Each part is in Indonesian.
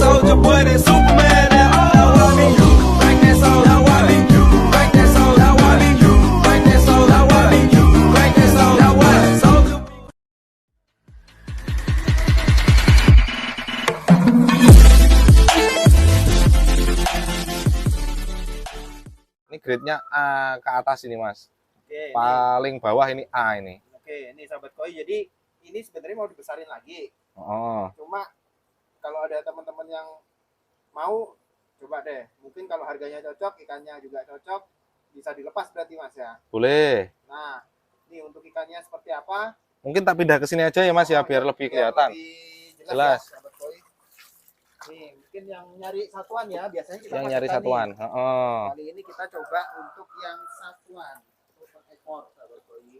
soldier boy, that Superman, that why me you crack that soul, that why me you crack that soul, that why me you crack that soul, that why me you crack that soul, that why soldier. Ini grade-nya A ke atas ini Mas. Oke, Paling bawah ini A ini. oke, ini sahabat koi. Jadi ini sebenarnya mau dibesarin lagi. Oh. Cuma kalau ada teman-teman yang mau, coba deh. Mungkin kalau harganya cocok, ikannya juga cocok, bisa dilepas berarti Mas ya. Boleh. Nah, ini untuk ikannya seperti apa? Mungkin tak pindah ke sini aja ya Mas ya biar lebih kelihatan. Lebih Jelas. ya, sahabat koi. Nih, mungkin yang nyari satuan ya, biasanya kita Yang nyari masukkan satuan. nih. Heeh. Kali ini kita coba untuk yang satuan, untuk ekor sahabat koi.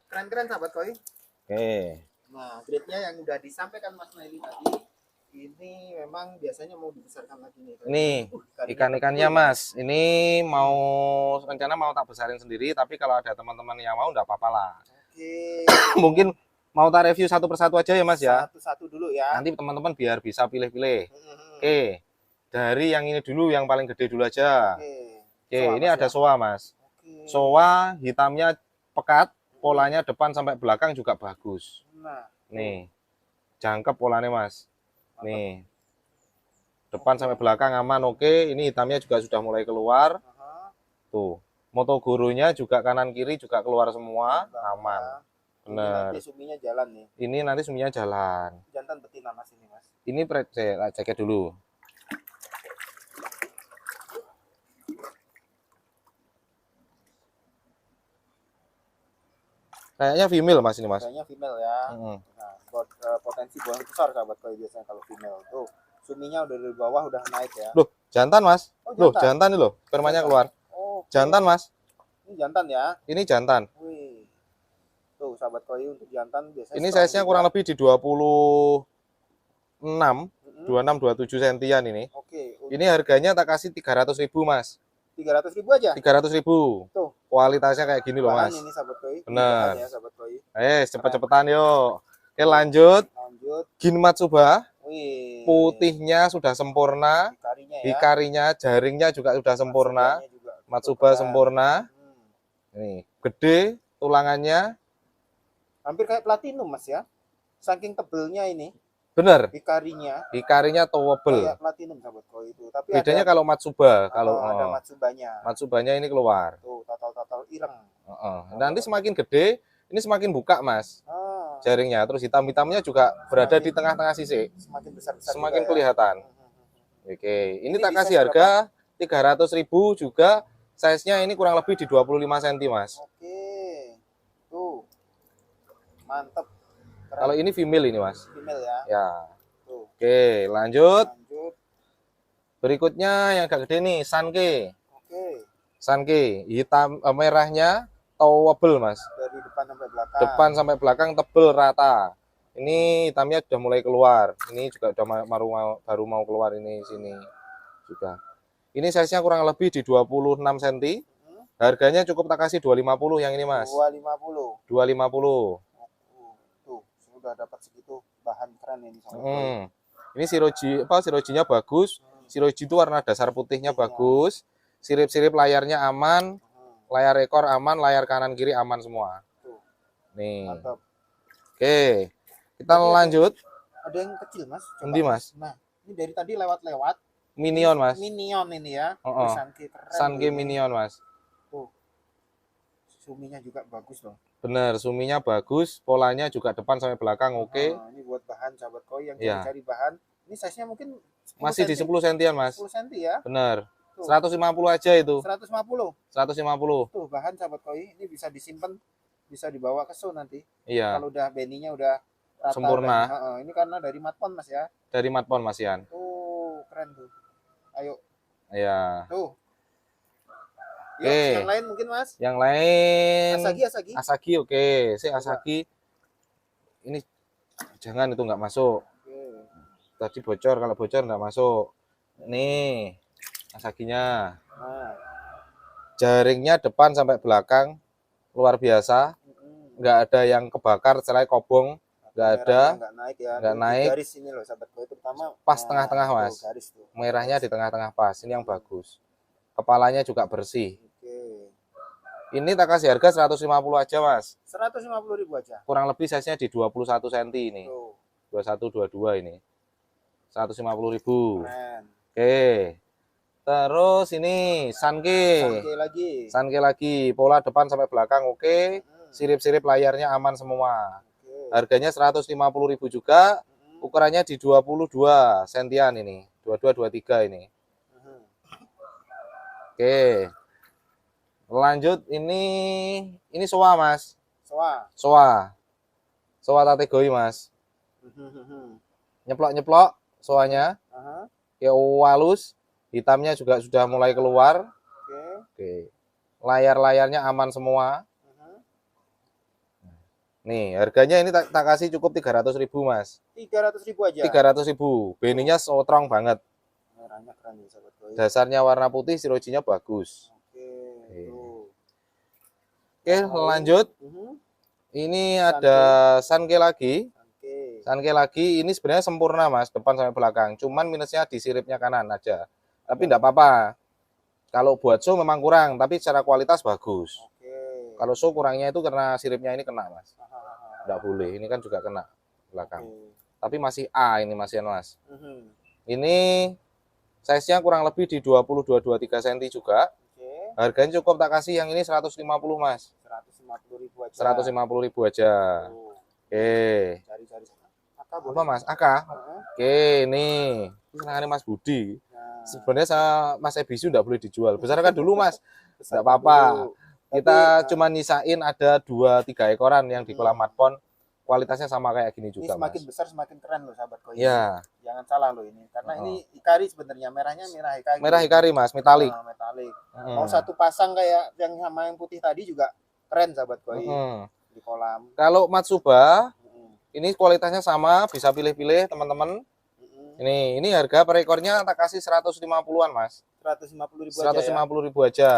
Keren-keren sahabat koi. Oke. Nah, grade-nya yang udah disampaikan Mas Naili tadi, ini memang biasanya mau dibesarkan lagi nih. Nih, ikan-ikannya Mas. Ini mau rencana mau tak besarin sendiri, tapi kalau ada teman-teman yang mau enggak apa-apa lah. Oke. Mungkin mau tak review satu persatu aja ya Mas ya. Satu-satu dulu ya. Nanti teman-teman biar bisa pilih-pilih. Hmm. Oke. Dari yang ini dulu, yang paling gede dulu aja. Oke, Soa, ini Mas, ada ya? soa Mas. Oke. Soa hitamnya pekat, polanya depan sampai belakang juga bagus. Nah, Nih, jangkep polanya Mas. mantap. Nih, depan sampai belakang aman, oke. Ini hitamnya juga sudah mulai keluar. Aha. Tuh, motogoronya juga kanan kiri juga keluar semua, Mantap. aman. Ini Bener. nanti suminya jalan nih. Ini nanti semuanya jalan. Jantan betina Mas ini Mas. Ini saya cek dulu. Kayaknya female Mas ini Mas. Kayaknya female ya. Mm-mm. Nah, potensi buang besar sahabat koi biasanya kalau female. Tuh, suminya udah dari bawah udah naik ya. Loh, jantan Mas. Oh, Loh, jantan. jantan nih loh, spermanya keluar. Oh, Jantan Mas. ini jantan ya. Ini jantan. Wih. Tuh, sahabat koi untuk jantan biasanya Ini strong size-nya juga. kurang lebih di 26, Mm-mm. 26 27 sentian ini. Oke, Ini harganya tak kasih 300.000 Mas. 300.000 aja. 300.000. Tuh. Kualitasnya kayak gini loh Bahan Mas. ini sahabat koi. Bener. Bahan ya sahabat koi. Cepet-cepetan yuk. Oke lanjut. Lanjut. Gin Matsuba. Wih. Putihnya sudah sempurna. Hikarinya ya. Hikarinya, jaringnya juga sudah sempurna. Matsubanya juga Matsuba sempurna. sempurna. Hmm. Nih, gede tulangannya. Hampir kayak platinum Mas ya. Saking tebelnya ini Bener. hikarinya. Hikarinya towable. Kayak platinum sahabat koi itu. Tapi Bedanya ada, kalau Matsuba, kalau ada matsubanya. Matsubanya ini keluar. Tuh, total ireng. Nanti semakin gede, ini semakin buka Mas Ah, jaringnya. Terus hitam-hitamnya juga berada di tengah-tengah sisi. semakin besar-besar Semakin juga ya. kelihatan. Oke, ini Ini tak bisa kasih harga 300.000 juga. Size-nya ini kurang lebih di 25 cm Mas. Oke. Tuh. Mantep. Keren. Kalau ini female ini Mas. Female ya. Ya. Tuh. Oke, lanjut. Lanjut. Berikutnya yang agak gede nih, Sanke. Oke. Sanke, hitam merahnya towable Mas. Dari depan sampai belakang. Depan sampai belakang tebel rata. Ini hitamnya sudah mulai keluar. Ini juga udah baru mau keluar ini sini juga. Ini size-nya kurang lebih di 26 cm. Harganya cukup tak kasih 250 yang ini Mas. 250. 250. Tuh, sudah dapat segitu bahan keren ini sama. Ini sirojinya bagus. Siroji itu warna dasar putihnya bagus. Sirip-sirip layarnya aman. Layar ekor aman, layar kanan kiri aman semua. Tuh. Nih. Mantap. Oke. Kita lanjut. Ada yang kecil Mas. Coba. Endi, Mas? Nah, ini dari tadi lewat-lewat. Minion Mas. Minion ini ya. Oh, Sanke keren. Sanke ini. Minion Mas. Tuh. Suminya juga bagus loh. Bener, suminya bagus, polanya juga depan sampai belakang oke. Nah, ini buat bahan sahabat koi yang Iya. cari bahan. Ini size-nya mungkin 10 Masih di cm. 10 sentian Mas. 10 cm ya. Bener. Tuh. 150 aja itu. 150. 150. Tuh bahan sahabat koi ini bisa disimpan, bisa dibawa ke show nanti. Iya. Kalau udah beninya udah rata Sempurna. dan, ini karena dari matpon Mas ya. Dari Matpon Mas Ian. Tuh, keren tuh. Ayo, Iya. tuh. Yuk, Oke. yang lain mungkin Mas. Yang lain Asagi. Asagi oke. Asagi. Ini jangan itu nggak masuk. Oke. Tadi bocor, kalau bocor nggak masuk. Nih, Asaginya. Nah, Jaringnya depan sampai belakang luar biasa. Nggak ada yang kebakar, selain kobong. Nggak ada. Merahnya nggak naik ya. Nggak Di naik. garis ini loh sahabat koi, terutama Pas tengah-tengah, tuh, Mas. garis tuh. Merahnya di tengah-tengah pas. Ini yang bagus. Kepalanya juga bersih. Oke. Ini tak kasih harga 150 aja, Mas. 150.000 aja. Kurang lebih size-nya di 21 cm ini. Tuh, 21 22 ini. 150.000. keren. Oke. Terus ini Sanke. Sanke lagi. Sanke lagi. Pola depan sampai belakang oke. Sirip-sirip layarnya aman semua. Oke. Harganya 150.000 juga. Mm-mm. Ukurannya di 22 sentian ini. 22 23 ini. Mhm. Oke. Lanjut ini soa, Mas. Soa. Soa. Soa kategori, Mas. Mhm. Nyeplok-nyeplok soanya. Aha. Kayak walus. Hitamnya juga sudah mulai keluar. Oke. Oke. Layar-layarnya aman semua. Mhm. Nih, harganya ini tak kasih cukup 300.000, Mas. 300.000 aja. 300.000. Beningnya strong banget. Merahnya keren ya sahabat koi. Dasarnya warna putih, sirojinya bagus. Oke. Tuh. Oke, lanjut. Mhm. Ini ada Sanke lagi. Oke. Sanke lagi, ini sebenarnya sempurna, Mas, depan sampai belakang. Cuman minusnya di siripnya kanan aja. Tapi enggak apa-apa. Kalau buat show memang kurang, tapi secara kualitas bagus. Oke. Kalau show kurangnya itu karena siripnya ini kena, Mas. Hahaha. Enggak boleh. Ini kan juga kena belakang. Oke. Tapi masih A ini, Mas Yan, Mas. Mhm. Ini size-nya kurang lebih di 22-23 cm juga. Oke. Harganya cukup tak kasih yang ini 150, Mas. 150.000 aja. 150.000 aja. Tuh. Oke. Cari-cari. Apa boleh? Apa, Mas? Aka? Heeh. Oke, nih. Ini senangannya Mas Budi. Nah, Sebenarnya sama Mas Ebisu enggak boleh dijual. Besar kan dulu, Mas. besar Enggak apa-apa. dulu. Kita Tapi, cuma nyisain ada 2-3 ekoran yang di kolam matpon. Kualitasnya sama kayak gini ini juga, semakin Mas. besar semakin keren loh sahabat koi. Iya. Jangan salah loh ini, karena Oh. ini hikari sebenarnya, merahnya merah hikari. Merah hikari, Mas, metalik. Nah, metalik. Mm. Mau satu pasang kayak yang sama yang putih tadi juga keren sahabat koi Mm. di kolam. Kalau Matsuba, Mm-mm. ini kualitasnya sama, bisa pilih-pilih, teman-teman. Mm-mm. Ini harga per ekornya tak kasih 150-an, Mas. 150.000 aja ya. 150.000 aja.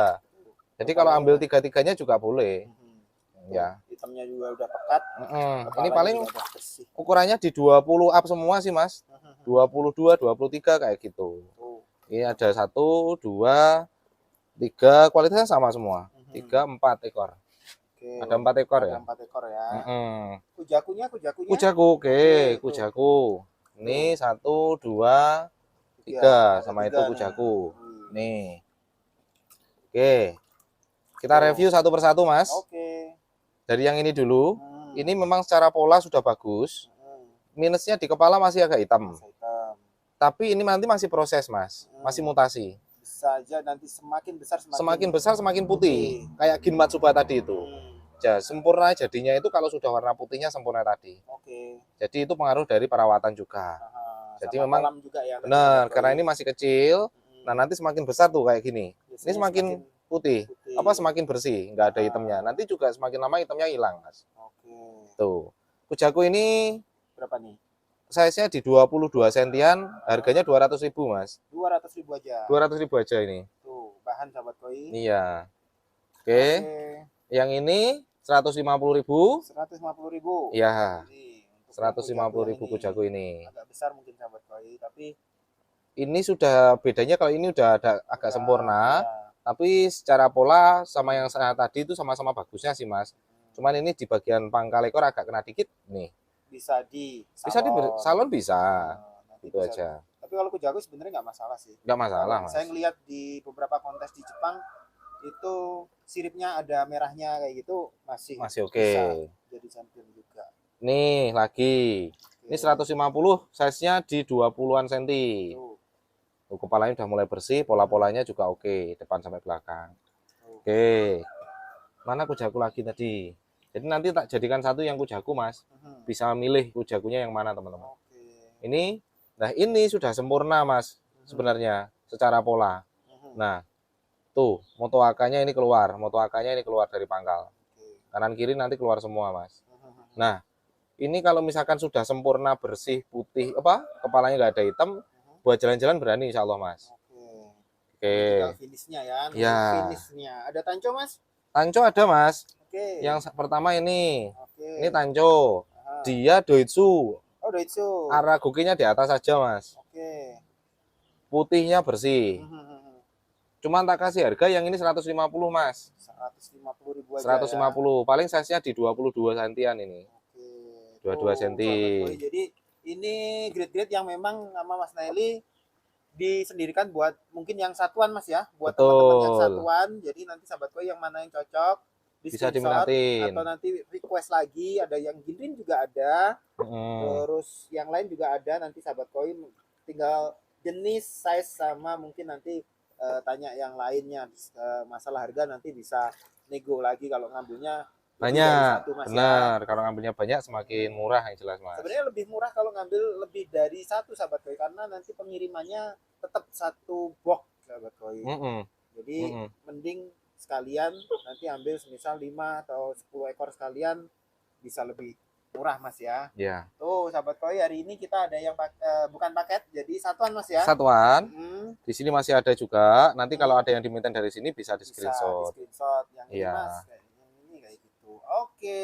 Jadi kalau ambil tiga-tiganya juga boleh. Mhm. Ya. Hitamnya juga udah pekat. Ini kepalanya paling juga udah bersih. ukurannya di 20 up semua sih, Mas. Mhm. 22, 23 kayak gitu. Tuh. Ini ada 1, 2, 3, kualitasnya sama semua. Mhm. 3, 4 ekor. Oke. Ada 4 ekor Ada ya. 4 ekor ya. Mm-mm. Kujakunya. Kujaku, oke, Oke, kujaku. Ini 1, 2, 3 sama itu kujaku. Nih. Oke. Kita review satu persatu, Mas. Oke. Dari yang ini dulu. Hmm. Ini memang secara pola sudah bagus. Minusnya di kepala masih agak hitam. Masa hitam. Tapi ini nanti masih proses, Mas. Masih mutasi. Bisa aja nanti semakin besar Semakin besar semakin putih. Kayak Gin Matsuba tadi itu. Ya, sempurna jadinya itu kalau sudah warna putihnya sempurna tadi. Oke. Jadi itu pengaruh dari perawatan juga. Jadi Sama memang kolam juga ya. benar, karena ini masih kecil. Hmm. Nah, nanti semakin besar tuh kayak gini. Biasanya Ini semakin putih. putih. Apa semakin bersih, nggak ada hitamnya. Nanti juga semakin lama hitamnya hilang, Mas. Oke. Tuh. Kujaku ini Berapa nih? size-nya di 22 sentian, harganya 200.000, Mas. 200.000 aja. 200.000 aja ini. Tuh, bahan sahabat koi. Iya. Oke. Yang ini 150.000. 150.000. Iya. Ini untuk 150.000 yang kujaku ini. agak besar mungkin sahabat koi, tapi Ini sudah bedanya kalau ini udah ada agak ya, sempurna, ya. tapi secara pola sama yang saya tadi itu sama-sama bagusnya sih, Mas. Cuman ini di bagian pangkal ekor agak kena dikit nih. Bisa di Bisa di salon bisa. Nanti Itu bisa. aja. Tapi kalau kujaku sebenarnya nggak masalah sih. Enggak masalah, Kalau Mas. saya ngelihat di beberapa kontes di Jepang itu siripnya ada merahnya kayak gitu Masih oke. bisa jadi champion juga. Nih lagi. Ini 150, size-nya di 20-an senti. Tuh. Tuh, kepalanya udah mulai bersih, pola-polanya juga oke, depan sampai belakang. Oke. Mana kujaku lagi tadi? Jadi nanti tak jadikan satu yang kujaku, Mas. Bisa milih kujakunya yang mana, teman-teman. Oke. Ini, nah ini sudah sempurna, Mas. Sebenarnya secara pola. Nah, tuh moto AK-nya ini keluar, moto AK-nya ini keluar dari pangkal. Kanan kiri nanti keluar semua, Mas. Nah, ini kalau misalkan sudah sempurna, bersih, putih, kepalanya nggak ada hitam, buat jalan-jalan berani, insya Allah, Mas. Oke. Tinggal finishnya ya. Ya. Finishnya. Ada tanco, Mas? Tanco ada, Mas. Oke. Yang pertama ini. Oke. Ini tanco. Dia Doitsu. Oh, Doitsu. Aragokinya di atas saja, Mas. Oke. Putihnya bersih. Cuman tak kasih harga yang ini 150, Mas. 150.000 aja 150. ya. Paling size-nya di 22 sentian ini. Oke. 22 Tuh, senti. Sobat Koi. Jadi ini grade-grade yang memang sama Mas Naili disendirikan buat mungkin yang satuan, Mas ya, buat teman-teman yang Betul. satuan. Jadi nanti Sahabat Koi yang mana yang cocok Bisa screenshot, diminatin. atau nanti request lagi. Ada yang Ginrin juga ada, terus yang lain juga ada. Nanti Sahabat Koi tinggal jenis, size, sama mungkin nanti tanya yang lainnya. Masalah harga nanti bisa nego lagi kalau ngambilnya lebih dari Banyak, satu, Mas, ya. benar. Kalau ngambilnya banyak semakin murah yang jelas, Mas. Sebenarnya lebih murah kalau ngambil lebih dari satu, Sahabat Koi, karena nanti pengirimannya tetap satu box, Sahabat Koi. Jadi mending sekalian nanti ambil semisal 5 atau 10 ekor sekalian, bisa lebih murah, Mas ya. Ya. Tuh Sahabat Koi, hari ini kita ada yang bukan paket, jadi satuan, Mas ya. Satuan. Di sini masih ada juga. Nanti kalau ada yang diminta dari sini bisa di Bisa di screenshot. screenshot yang ini, Iya. Mas. Yang ini kayak gitu. Oke.